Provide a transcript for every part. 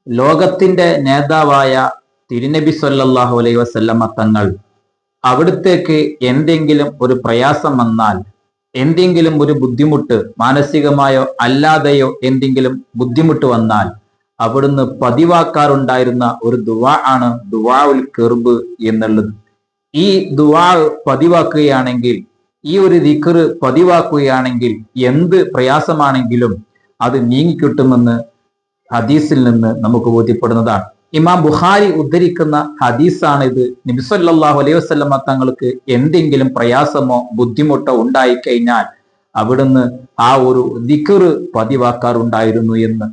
ലോകത്തിന്റെ നേതാവായ തിരുനബി സല്ലല്ലാഹു അലൈഹി വസല്ലമ തങ്ങൾ അവിടുത്തേക്ക് എന്തെങ്കിലും ഒരു പ്രയാസം വന്നാൽ, എന്തെങ്കിലും ഒരു ബുദ്ധിമുട്ട് മാനസികമായോ അല്ലാതെയോ എന്തെങ്കിലും ബുദ്ധിമുട്ട് വന്നാൽ അവിടുന്ന് പതിവാക്കാറുണ്ടായിരുന്ന ഒരു ദുആ ആണ് ദുആഉൽ കർബ് എന്നുള്ളത്. ഈ ദുആ പതിവാക്കുകയാണെങ്കിൽ, ഈ ഒരു ദിക്ർ പതിവാക്കുകയാണെങ്കിൽ എന്ത് പ്രയാസമാണെങ്കിലും അത് നീങ്ങിക്കിട്ടുമെന്ന് ഹദീസിൽ നിന്ന് നമുക്ക് ബോധ്യപ്പെടുന്നതാണ്. ഇമാം ബുഖാരി ഉദ്ധരിക്കുന്ന ഹദീസാണ് ഇത്. നബി സല്ലല്ലാഹു അലൈഹി വസല്ലമ തങ്ങൾക്ക് എന്തെങ്കിലും പ്രയാസമോ ബുദ്ധിമുട്ടോ ഉണ്ടായിക്കഴിഞ്ഞാൽ അവിടുന്ന് ആ ഒരു ദിക്ർ പതിവാക്കാറുണ്ടായിരുന്നു എന്ന്.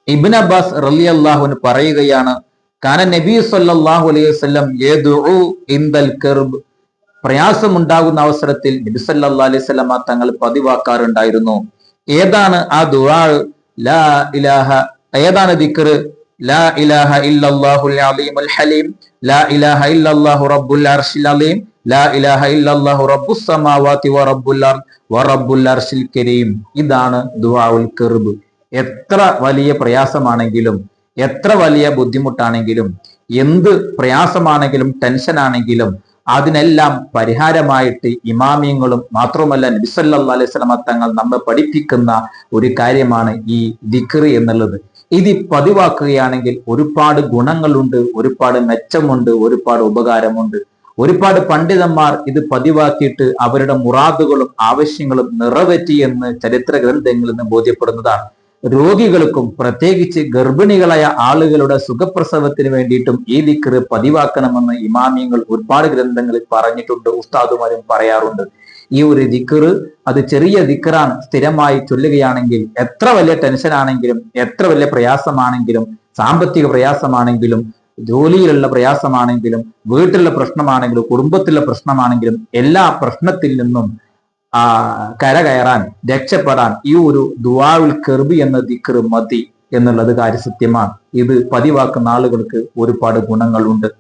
ഇബ്നു അബ്ബാസ് റളിയല്ലാഹു അൻഹു പറയുകയാണ്, കാന നബി സല്ലല്ലാഹു അലൈഹി വസല്ലം യദഉ ഇൻദൽ കർബ്, പ്രയാസമുണ്ടാകുന്ന അവസരത്തിൽ നബി സല്ലല്ലാഹു അലൈഹി വസല്ലമ തങ്ങൾ പതിവാക്കാറുണ്ടായിരുന്നു. ഏതാണ് ആ ദുആ? ലാ ഇലാഹ, ഏതാണ് ദിക്ർ? ലാ ഇലാഹ ഇല്ലല്ലാഹുൽ അലീമുൽ ഹലീം, ലാ ഇലാഹ ഇല്ലല്ലാഹു റബ്ബുൽ അർശിൽ അലീം, ലാ ഇലാഹ ഇല്ലല്ലാഹു റബ്ബുസ് സമാവാതി വറബ്ബുൽ അർശിൽ കരീം. ഇതാണ് ദുആഉൽ കർബ്. എത്ര വലിയ പ്രയാസമാണെങ്കിലും, എത്ര വലിയ ബുദ്ധിമുട്ടാണെങ്കിലും, എന്ത് പ്രയാസമാണെങ്കിലും, ടെൻഷനാണെങ്കിലും അതിനെല്ലാം പരിഹാരമായിട്ട് ഇമാമിയങ്ങളും മാത്രമല്ല നബി സല്ലല്ലാഹു അലൈഹി വസല്ലമ തങ്ങൾ നമ്മെ പഠിപ്പിക്കുന്ന ഒരു കാര്യമാണ് ഈ ദിക്ർ എന്നുള്ളത്. ഇത് പതിവാക്കുകയാണെങ്കിൽ ഒരുപാട് ഗുണങ്ങളുണ്ട്, ഒരുപാട് മെച്ചമുണ്ട്, ഒരുപാട് ഉപകാരമുണ്ട്. ഒരുപാട് പണ്ഡിതന്മാർ ഇത് പതിവാക്കിയിട്ട് അവരുടെ മുറാദുകളും ആവശ്യങ്ങളും നിറവേറ്റി എന്ന് ചരിത്ര ഗ്രന്ഥങ്ങളിൽ നിന്ന് ബോധ്യപ്പെടുന്നതാണ്. രോഗികൾക്കും പ്രത്യേകിച്ച് ഗർഭിണികളായ ആളുകളുടെ സുഖപ്രസവത്തിന് വേണ്ടിയിട്ടും ഈ ദിക്ർ പതിവാക്കണമെന്ന് ഇമാമിയങ്ങൾ ഒരുപാട് ഗ്രന്ഥങ്ങളിൽ പറഞ്ഞിട്ടുണ്ട്, ഉസ്താദുമാരും പറയാറുണ്ട്. ഈ ഒരു ദിക്ർ അത് ചെറിയ ദിക്റാണ്. സ്ഥിരമായി ചൊല്ലുകയാണെങ്കിൽ എത്ര വലിയ ടെൻഷൻ ആണെങ്കിലും, എത്ര വലിയ പ്രയാസമാണെങ്കിലും, സാമ്പത്തിക പ്രയാസമാണെങ്കിലും, ജോലിയിലുള്ള പ്രയാസമാണെങ്കിലും, വീട്ടിലുള്ള പ്രശ്നമാണെങ്കിലും, കുടുംബത്തിലുള്ള പ്രശ്നമാണെങ്കിലും എല്ലാ പ്രശ്നത്തിൽ നിന്നും കരകയറാൻ, രക്ഷപ്പെടാൻ ഈ ഒരു ദുആഉൽ കർബ് എന്ന ദിക്ർ മതി എന്നുള്ളത് കാര്യസത്യമാണ്. ഇത് പതിവാക്കുന്ന ആളുകൾക്ക് ഒരുപാട് ഗുണങ്ങളുണ്ട്.